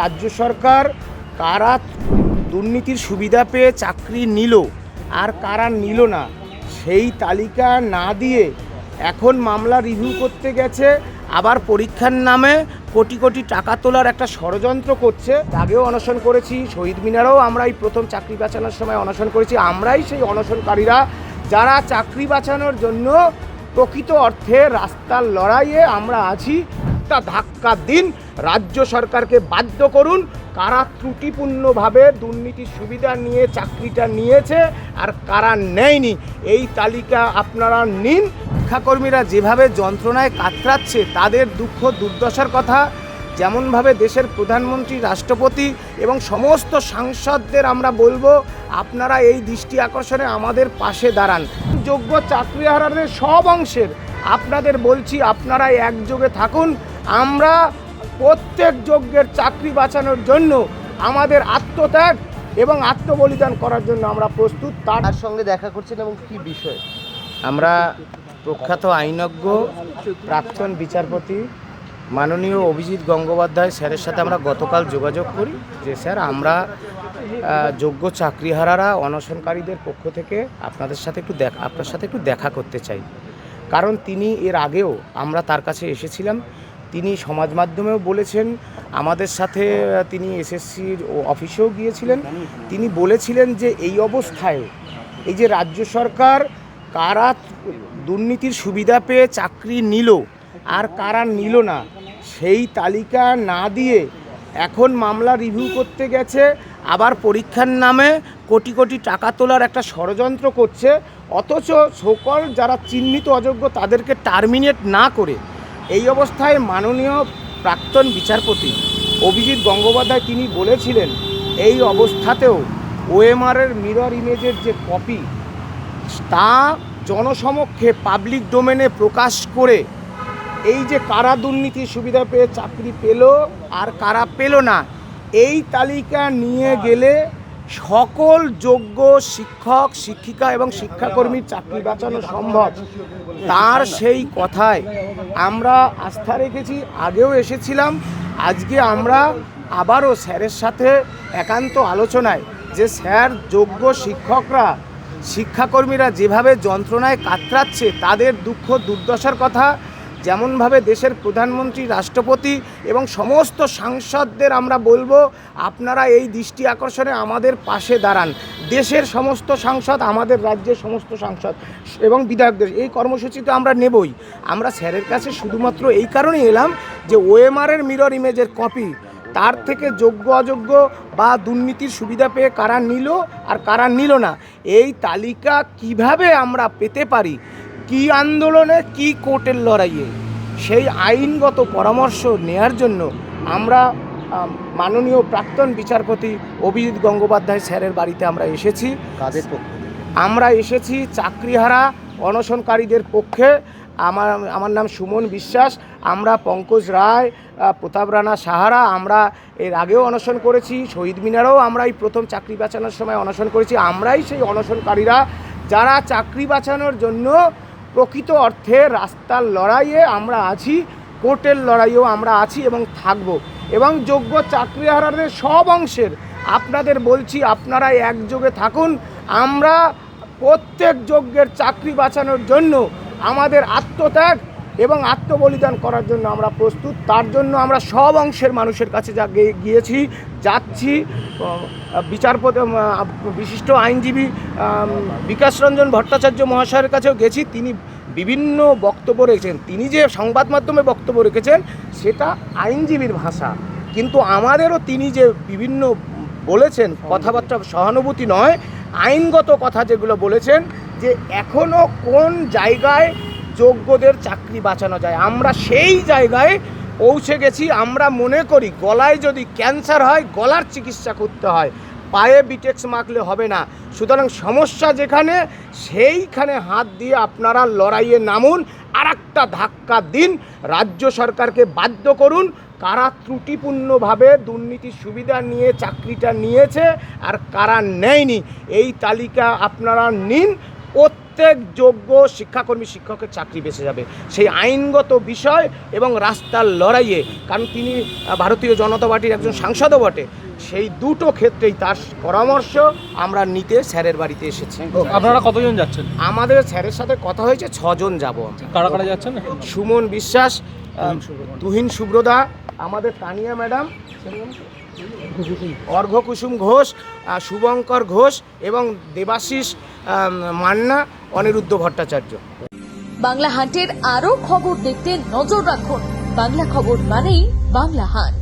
রাজ্য সরকার কারা দুর্নীতির সুবিধা পেয়ে চাকরি নিল আর কারা নিল না সেই তালিকা না দিয়ে এখন মামলা রিভিউ করতে গেছে, আবার পরীক্ষার নামে কোটি কোটি টাকা তোলার একটা ষড়যন্ত্র করছে। আগেও অনশন করেছি, শহীদ মিনারেও আমরা এই প্রথম চাকরি বাঁচানোর সময় অনশন করেছি। আমরাই সেই অনশনকারীরা যারা চাকরি বাঁচানোর জন্য প্রকৃত অর্থে রাস্তার লড়াইয়ে আমরা আছি। একটা ধাক্কা দিন, রাজ্য সরকারকে বাধ্য করুন কারা ত্রুটিপূর্ণভাবে দুর্নীতির সুবিধা নিয়ে চাকরিটা নিয়েছে আর কারা নেয়নি এই তালিকা আপনারা নিন। শিক্ষাকর্মীরা যেভাবে যন্ত্রণায় কাতরাচ্ছে তাদের দুঃখ দুর্দশার কথা যেমনভাবে দেশের প্রধানমন্ত্রী, রাষ্ট্রপতি এবং সমস্ত সাংসদদের আমরা বলবো আপনারা এই দৃষ্টি আকর্ষণে আমাদের পাশে দাঁড়ান। যোগ্য চাকরিহারাদের সব অংশের আপনাদের বলছি আপনারা একযোগে থাকুন। আমরা প্রত্যেক যোগ্যের চাকরি বাঁচানোর জন্য আমাদের আত্মত্যাগ এবং আত্মবলিদান করার জন্য আমরা প্রস্তুত। তার সঙ্গে দেখা করছেন এবং কি বিষয়? আমরা প্রখ্যাত আইনজ্ঞ প্রাক্তন বিচারপতি মাননীয় অভিজিৎ গঙ্গোপাধ্যায় স্যারের সাথে আমরা গতকাল যোগাযোগ করি যে স্যার আমরা যোগ্য চাকরিহারারা অনশনকারীদের পক্ষ থেকে আপনার সাথে একটু দেখা করতে চাই। কারণ তিনি এর আগেও আমরা তার কাছে এসেছিলাম, তিনি সমাজ মাধ্যমেও বলেছেন, আমাদের সাথে তিনি এসএসসির অফিসেও গিয়েছিলেন। তিনি বলেছিলেন যে এই অবস্থায় এই যে রাজ্য সরকার কারা দুর্নীতির সুবিধা পেয়ে চাকরি নিল আর কারা নিল না সেই তালিকা না দিয়ে এখন মামলা রিভিউ করতে গেছে, আবার পরীক্ষার নামে কোটি কোটি টাকা তোলার একটা ষড়যন্ত্র করছে। অথচ সকল যারা চিহ্নিত অযোগ্য তাদেরকে টার্মিনেট না করে এই অবস্থায় মাননীয় প্রাক্তন বিচারপতি অভিজিৎ গঙ্গোপাধ্যায় তিনি বলেছিলেন এই অবস্থাতেও ওএমআরের মিরর ইমেজের যে কপি তা জনসমক্ষে পাবলিক ডোমেনে প্রকাশ করে এই যে কারা দুর্নীতির সুবিধা পেয়ে চাকরি পেল আর কারা পেল না এই তালিকা নিয়ে গেলে সকল যোগ্য শিক্ষক, শিক্ষিকা এবং শিক্ষাকর্মীর চাকরি বাঁচানো সম্ভব। তার সেই কথায় আমরা আস্থা রেখেছি, আগেও এসেছিলাম। আজকে আমরা আবারও স্যারের সাথে একান্ত আলোচনায় যে স্যার যোগ্য শিক্ষকরা, শিক্ষাকর্মীরা যেভাবে যন্ত্রণায় কাতরাচ্ছে তাদের দুঃখ দুর্দশার কথা যেমনভাবে দেশের প্রধানমন্ত্রী, রাষ্ট্রপতি এবং সমস্ত সাংসদদের আমরা বলবো আপনারা এই দৃষ্টি আকর্ষণে আমাদের পাশে দাঁড়ান। দেশের সমস্ত সাংসদ, আমাদের রাজ্যের সমস্ত সাংসদ এবং বিধায়কদের এই কর্মসূচিতে আমরা নেবই। আমরা স্যারের কাছে শুধুমাত্র এই কারণেই এলাম যে ওএমআরের মিরর ইমেজের কপি তার থেকে যোগ্য অযোগ্য বা দুর্নীতির সুবিধা পেয়ে কারা নিল আর কারা নিল না এই তালিকা কিভাবে আমরা পেতে পারি, কি আন্দোলনে কি কোর্টের লড়াইয়ে সেই আইনগত পরামর্শ নেয়ার জন্য আমরা মাননীয় প্রাক্তন বিচারপতি অভিজিৎ গঙ্গোপাধ্যায় স্যারের বাড়িতে আমরা এসেছি। কাদের পক্ষে? আমরা এসেছি চাকরিহারা অনশনকারীদের পক্ষে। আমার নাম সুমন বিশ্বাস। আমরা পঙ্কজ রায়, প্রতাপ রানা সাহারা আমরা এর আগেও অনশন করেছি, শহীদ মিনারেও আমরা এই প্রথম চাকরি বাঁচানোর সময় অনশন করেছি। আমরাই সেই অনশনকারীরা যারা চাকরি বাঁচানোর জন্য প্রকৃত অর্থে রাস্তার লড়াইয়ে আমরা আছি, কোর্টের লড়াইয়েও আমরা আছি এবং থাকব। এবং যোগ্য চাকরিহারাদের সব অংশের আপনাদের বলছি আপনারা একযোগে থাকুন। আমরা প্রত্যেক যোগ্যের চাকরি বাঁচানোর জন্য আমাদের আত্মত্যাগ এবং আত্মবলিদান করার জন্য আমরা প্রস্তুত। তার জন্য আমরা সব অংশের মানুষের কাছে যাচ্ছি। বিচারপতি, বিশিষ্ট আইনজীবী বিকাশ রঞ্জন ভট্টাচার্য মহাশয়ের কাছেও গেছি। তিনি বিভিন্ন বক্তব্য রেখেছেন, তিনি যে সংবাদ মাধ্যমে বক্তব্য রেখেছেন সেটা আইনজীবীর ভাষা, কিন্তু আমাদেরও তিনি যে বিভিন্ন বলেছেন কথাবার্তা সহানুভূতি নয়, আইনগত কথা যেগুলো বলেছেন যে এখনও কোন জায়গায় যোগ্যদের চাকরি বাঁচানো যায় আমরা সেই জায়গায় পৌঁছে গেছি। আমরা মনে করি গলায় যদি ক্যান্সার হয় গলার চিকিৎসা করতে হয়, পায়ে বিটেক্স মাখলে হবে না। সুতরাং সমস্যা যেখানে সেইখানে হাত দিয়ে আপনারা লড়াইয়ে নামুন, আর একটা ধাক্কা দিন, রাজ্য সরকারকে বাধ্য করুন কারা ত্রুটিপূর্ণভাবে দুর্নীতির সুবিধা নিয়ে চাকরিটা নিয়েছে আর কারা নেয়নি এই তালিকা আপনারা নিন। প্রত্যেক যোগ্য শিক্ষাকর্মী শিক্ষকের চাকরি বেঁচে যাবে। সেই আইনগত বিষয় এবং রাস্তার লড়াইয়ে, কারণ তিনি ভারতীয় জনতা পার্টির একজন সাংসদও বটে, সেই দুটো ক্ষেত্রেই তার পরামর্শ আমরা নিতে স্যারের বাড়িতে এসেছি। আপনারা কতজন যাচ্ছেন? আমাদের স্যারের সাথে কথা হয়েছে, 6 জন যাব আমরা। কারা কারা যাচ্ছেন? সুমন বিশ্বাস, তুহিন সুব্রদা, আমাদের তানিয়া ম্যাডাম, অর্ঘ্য কুসুম ঘোষ, শুভঙ্কর ঘোষ এবং দেবাশিস মান্না, অনিরুদ্ধ ভট্টাচার্য। বাংলা হান্টের আরও খবর দেখতে নজর রাখুন। বাংলা খবর মানেই বাংলা হান্ট।